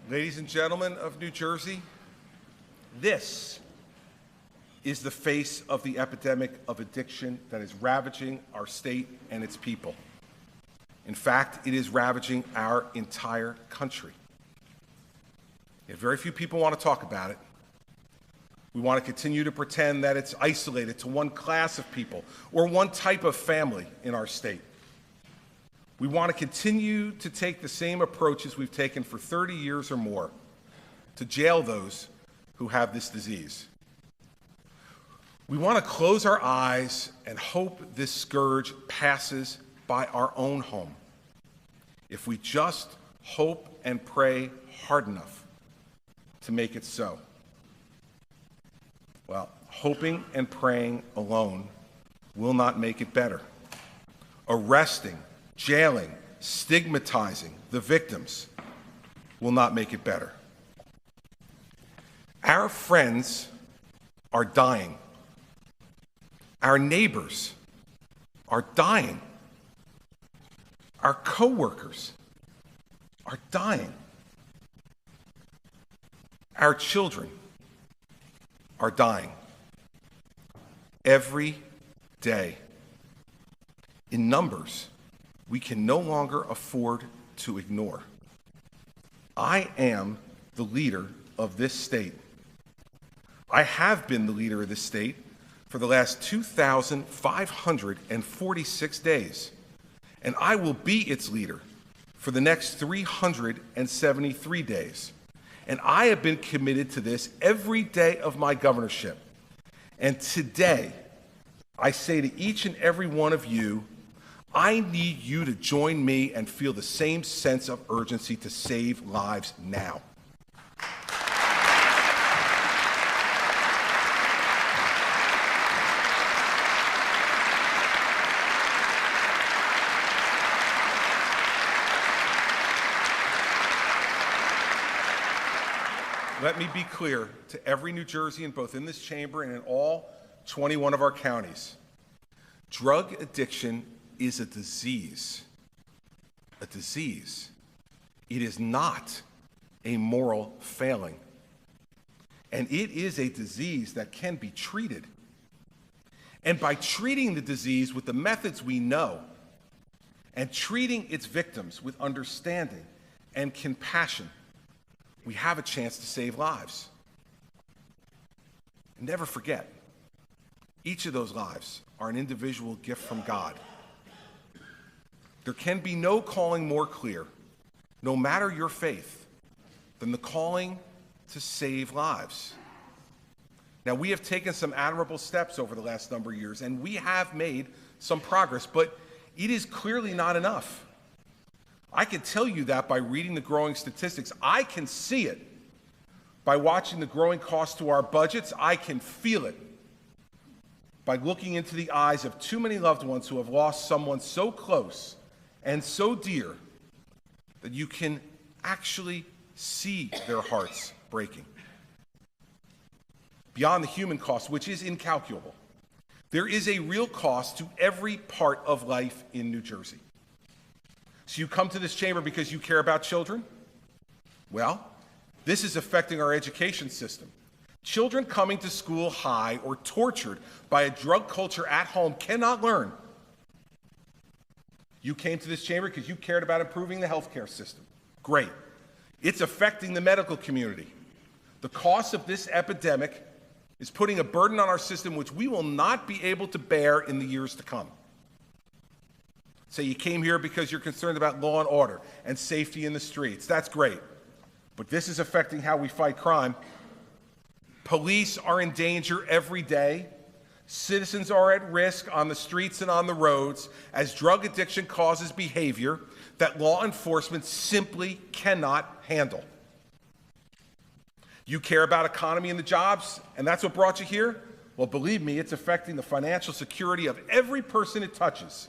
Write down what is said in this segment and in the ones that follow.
Ladies and gentlemen of New Jersey, this is the face of the epidemic of addiction that is ravaging our state and its people. In fact, it is ravaging our entire country. Yet very few people want to talk about it. We want to continue to pretend that it's isolated to one class of people or one type of family in our state. We want to continue to take the same approaches we've taken for 30 years or more to jail those who have this disease. We want to close our eyes and hope this scourge passes by our own home. If we just hope and pray hard enough to make it so. Well, hoping and praying alone will not make it better. Arresting, jailing, stigmatizing the victims will not make it better. Our friends are dying. Our neighbors are dying. Our coworkers are dying. Our children are dying every day in numbers we can no longer afford to ignore. I am the leader of this state. I have been the leader of this state for the last 2,546 days, and I will be its leader for the next 373 days. And I have been committed to this every day of my governorship. And today, I say to each and every one of you, I need you to join me and feel the same sense of urgency to save lives now. Let me be clear to every New Jerseyan, both in this chamber and in all 21 of our counties. Drug addiction is a disease. A disease. It is not a moral failing. And it is a disease that can be treated. And by treating the disease with the methods we know and treating its victims with understanding and compassion, we have a chance to save lives. And never forget, each of those lives are an individual gift from God. There can be no calling more clear, no matter your faith, than the calling to save lives. Now, we have taken some admirable steps over the last number of years, and we have made some progress, but it is clearly not enough. I can tell you that by reading the growing statistics. I can see it by watching the growing cost to our budgets. I can feel it by looking into the eyes of too many loved ones who have lost someone so close and so dear that you can actually see their hearts breaking. Beyond the human cost, which is incalculable, there is a real cost to every part of life in New Jersey. So you come to this chamber because you care about children? Well, this is affecting our education system. Children coming to school high or tortured by a drug culture at home cannot learn. You came to this chamber because you cared about improving the healthcare system. Great. It's affecting the medical community. The cost of this epidemic is putting a burden on our system which we will not be able to bear in the years to come. Say you came here because you're concerned about law and order and safety in the streets. That's great. But this is affecting how we fight crime. Police are in danger every day. Citizens are at risk on the streets and on the roads as drug addiction causes behavior that law enforcement simply cannot handle. You care about economy and the jobs, and that's what brought you here? Well, believe me, it's affecting the financial security of every person it touches.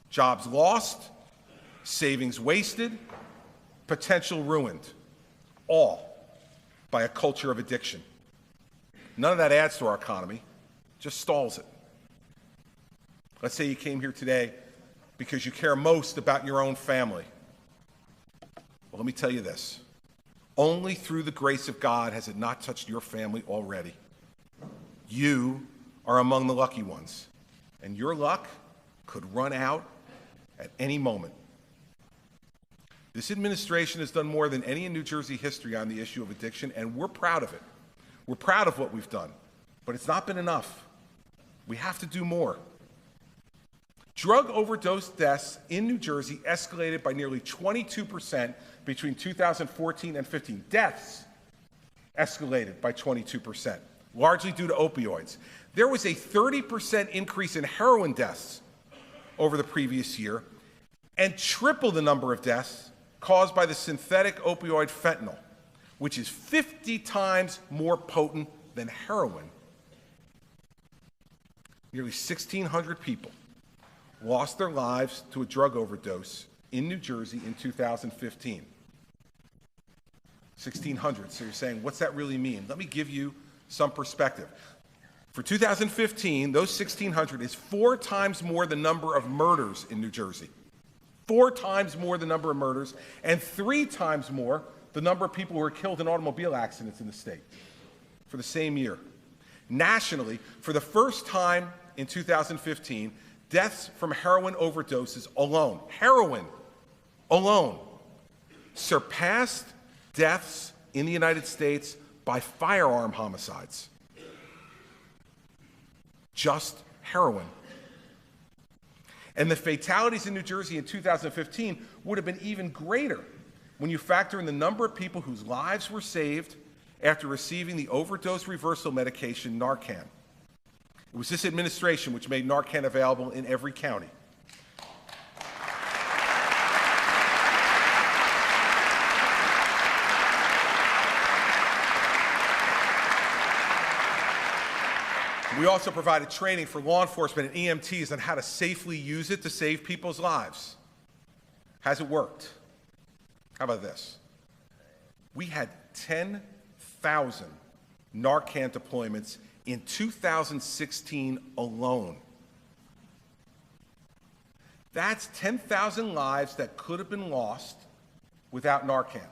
Jobs lost, savings wasted, potential ruined, all by a culture of addiction. None of that adds to our economy, just stalls it. Let's say you came here today because you care most about your own family. Well, let me tell you this. Only through the grace of God has it not touched your family already. You are among the lucky ones, and your luck could run out at any moment. This administration has done more than any in New Jersey history on the issue of addiction, and we're proud of it. We're proud of what we've done, but it's not been enough. We have to do more. Drug overdose deaths in New Jersey escalated by nearly 22% between 2014 and 15. Deaths escalated by 22%, largely due to opioids. There was a 30% increase in heroin deaths over the previous year, and triple the number of deaths caused by the synthetic opioid fentanyl, which is 50 times more potent than heroin. Nearly 1,600 people lost their lives to a drug overdose in New Jersey in 2015. 1,600. So you're saying, what's that really mean? Let me give you some perspective. For 2015, those 1,600 is 4 times more the number of murders in New Jersey. 4 times more the number of murders, and 3 times more the number of people who were killed in automobile accidents in the state for the same year. Nationally, for the first time in 2015, deaths from heroin overdoses alone, heroin alone, surpassed deaths in the United States by firearm homicides. Just heroin. And the fatalities in New Jersey in 2015 would have been even greater when you factor in the number of people whose lives were saved after receiving the overdose reversal medication Narcan. It was this administration which made Narcan available in every county. We also provided training for law enforcement and EMTs on how to safely use it to save people's lives. Has it worked? How about this? We had 10,000 Narcan deployments in 2016 alone. That's 10,000 lives that could have been lost without Narcan.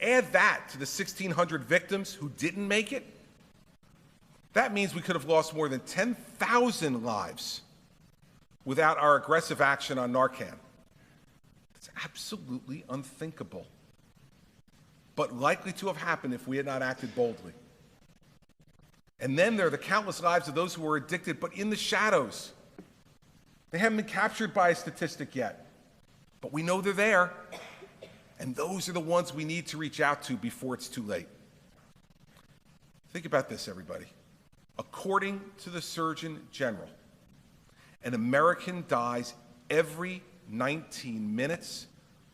Add that to the 1,600 victims who didn't make it. That means we could have lost more than 10,000 lives without our aggressive action on Narcan. It's absolutely unthinkable, but likely to have happened if we had not acted boldly. And then there are the countless lives of those who were addicted, but in the shadows. They haven't been captured by a statistic yet, but we know they're there. And those are the ones we need to reach out to before it's too late. Think about this, everybody. According to the Surgeon General, an American dies every 19 minutes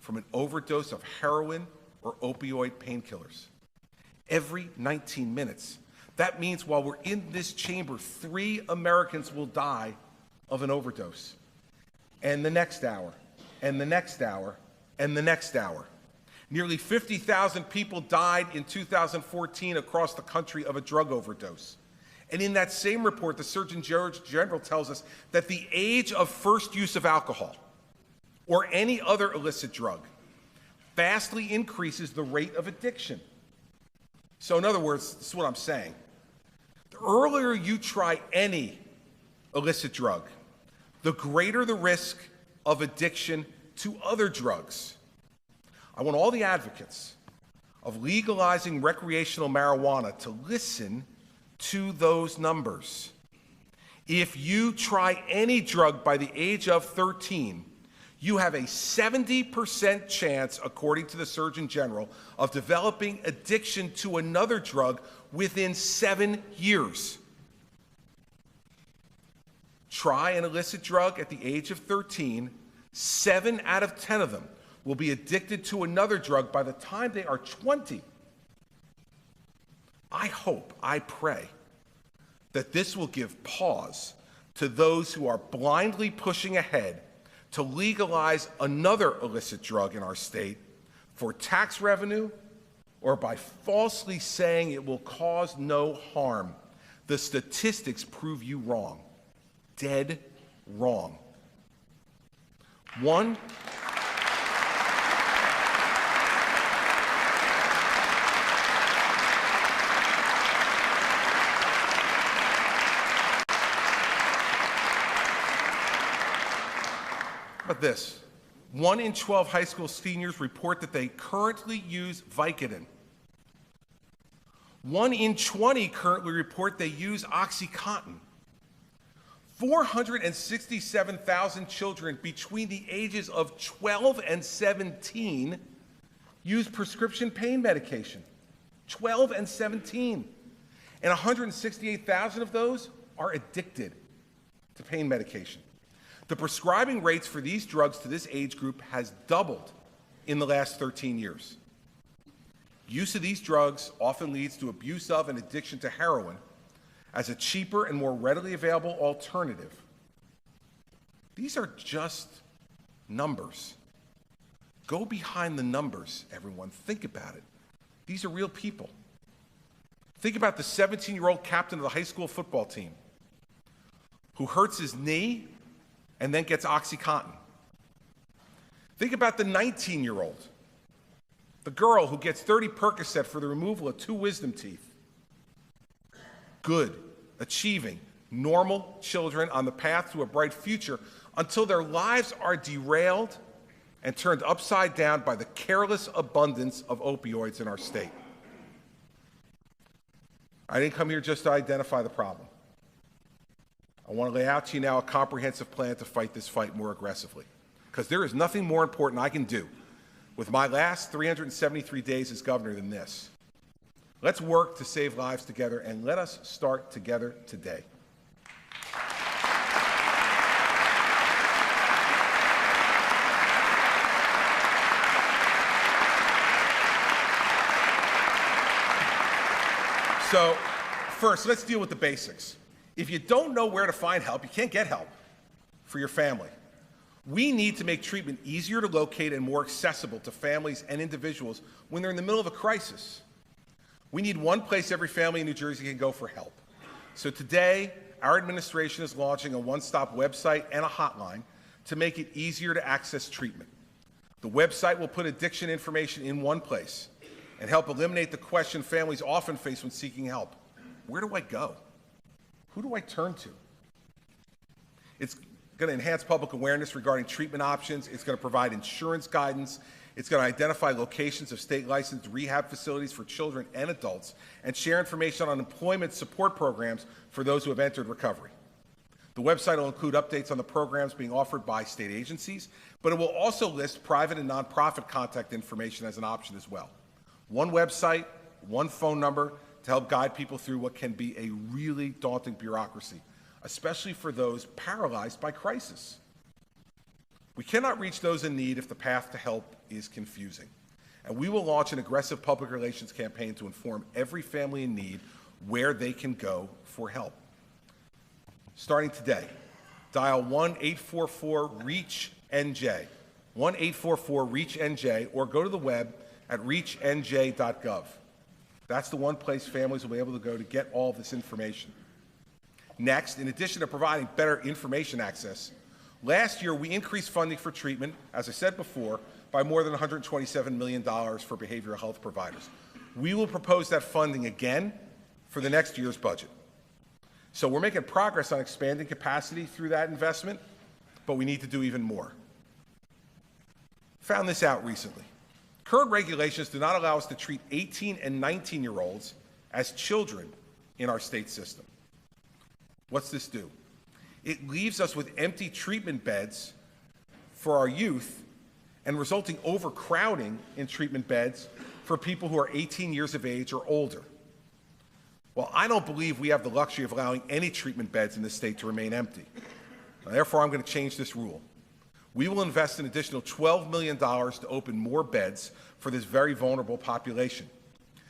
from an overdose of heroin or opioid painkillers. Every 19 minutes. That means while we're in this chamber, 3 Americans will die of an overdose. And the next hour, and the next hour, and the next hour. Nearly 50,000 people died in 2014 across the country of a drug overdose. And in that same report, the Surgeon General tells us that the age of first use of alcohol or any other illicit drug vastly increases the rate of addiction. So in other words, this is what I'm saying. The earlier you try any illicit drug, the greater the risk of addiction to other drugs. I want all the advocates of legalizing recreational marijuana to listen to those numbers. If you try any drug by the age of 13, you have a 70% chance, according to the Surgeon General, of developing addiction to another drug within 7 years. Try an illicit drug at the age of 13, 7 out of 10 of them will be addicted to another drug by the time they are 20. I hope, I pray, that this will give pause to those who are blindly pushing ahead to legalize another illicit drug in our state for tax revenue or by falsely saying it will cause no harm. The statistics prove you wrong. Dead wrong. How about this? 1 in 12 high school seniors report that they currently use Vicodin. 1 in 20 currently report they use OxyContin. 467,000 children between the ages of 12 and 17 use prescription pain medication. 12 and 17. And 168,000 of those are addicted to pain medication. The prescribing rates for these drugs to this age group has doubled in the last 13 years. Use of these drugs often leads to abuse of and addiction to heroin as a cheaper and more readily available alternative. These are just numbers. Go behind the numbers, everyone. Think about it. These are real people. Think about the 17-year-old captain of the high school football team who hurts his knee and then gets OxyContin. Think about the 19-year-old, the girl who gets 30 Percocet for the removal of 2 wisdom teeth. Good, achieving, normal children on the path to a bright future until their lives are derailed and turned upside down by the careless abundance of opioids in our state. I didn't come here just to identify the problem. I want to lay out to you now a comprehensive plan to fight this fight more aggressively, because there is nothing more important I can do with my last 373 days as governor than this. Let's work to save lives together, and let us start together today. So, first, let's deal with the basics. If you don't know where to find help, you can't get help for your family. We need to make treatment easier to locate and more accessible to families and individuals when they're in the middle of a crisis. We need one place every family in New Jersey can go for help. So today, our administration is launching a one-stop website and a hotline to make it easier to access treatment. The website will put addiction information in one place and help eliminate the question families often face when seeking help. Where do I go? Who do I turn to? It's going to enhance public awareness regarding treatment options. It's going to provide insurance guidance. It's going to identify locations of state-licensed rehab facilities for children and adults and share information on employment support programs for those who have entered recovery. The website will include updates on the programs being offered by state agencies, but it will also list private and nonprofit contact information as an option as well. One website, one phone number to help guide people through what can be a really daunting bureaucracy, especially for those paralyzed by crisis. We cannot reach those in need if the path to help is confusing. And we will launch an aggressive public relations campaign to inform every family in need where they can go for help. Starting today, dial 1-844-REACH-NJ, 1-844-REACH-NJ, or go to the web at NJ.com. That's the one place families will be able to go to get all of this information. Next, in addition to providing better information access, last year we increased funding for treatment, as I said before, by more than $127 million for behavioral health providers. We will propose that funding again for the next year's budget. So we're making progress on expanding capacity through that investment, but we need to do even more. Found this out recently. Current regulations do not allow us to treat 18 and 19-year-olds as children in our state system. What's this do? It leaves us with empty treatment beds for our youth and resulting overcrowding in treatment beds for people who are 18 years of age or older. Well, I don't believe we have the luxury of allowing any treatment beds in this state to remain empty. Therefore, I'm going to change this rule. We will invest an additional $12 million to open more beds for this very vulnerable population.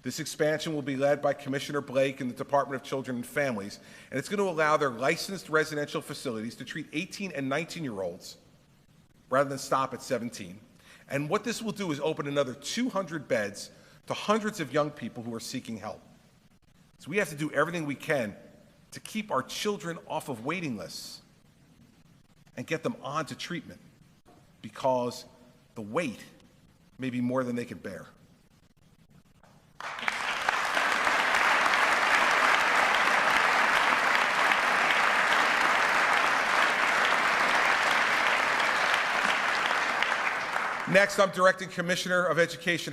This expansion will be led by Commissioner Blake in the Department of Children and Families, and it's going to allow their licensed residential facilities to treat 18 and 19-year-olds rather than stop at 17. And what this will do is open another 200 beds to hundreds of young people who are seeking help. So we have to do everything we can to keep our children off of waiting lists and get them on to treatment, because the wait may be more than they can bear. Next, I'm directing Commissioner of Education